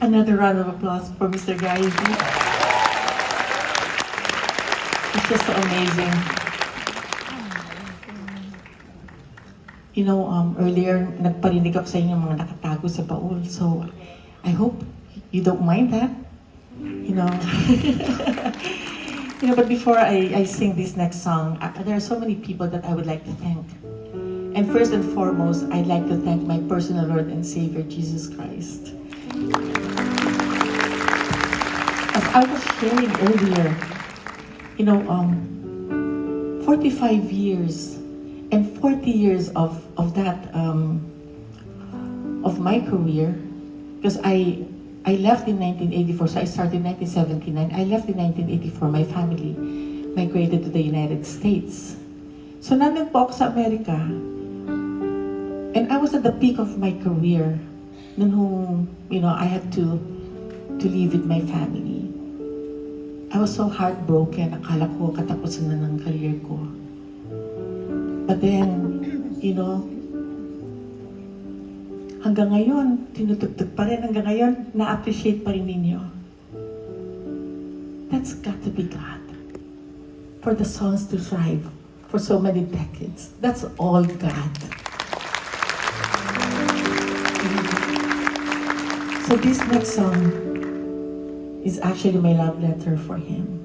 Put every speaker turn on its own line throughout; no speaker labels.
Another round of applause for Mr. Gary. It's just so amazing. You know, earlier, nagparinig ako sa inyo mga nakatago sa baul. So, I hope you don't mind that. You know, but before I sing this next song, there are so many people that I would like to thank. And first and foremost, I'd like to thank my personal Lord and Savior, Jesus Christ. As I was sharing earlier, 45 years and 40 years of that, of my career, because I left in 1984, so I started in 1979. I left in 1984, my family migrated to the United States. So nandun po ako sa Amerika, and I was at the peak of my career, nung I had to live with my family. I was so heartbroken, akala ko katapusan na ng career ko. But then, hanggang ngayon, tinutugtog pa rin. Hanggang ngayon, na-appreciate pa rin ninyo. That's got to be God. For the songs to thrive for so many decades. That's all God. So this next song is actually my love letter for Him.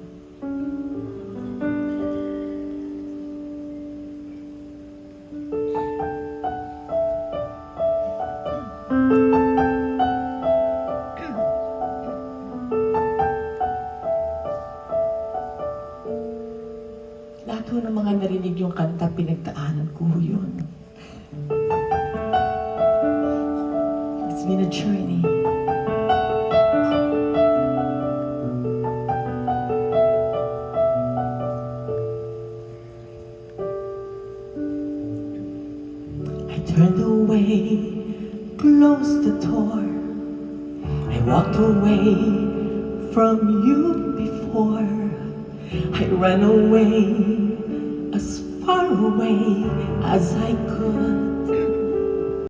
Lahat ho ng mga narinig yung kanta, pinagdaanan ko yun. It's been a journey. I turned away, closed the door. I walked away from you before. I ran away, as far away as I could.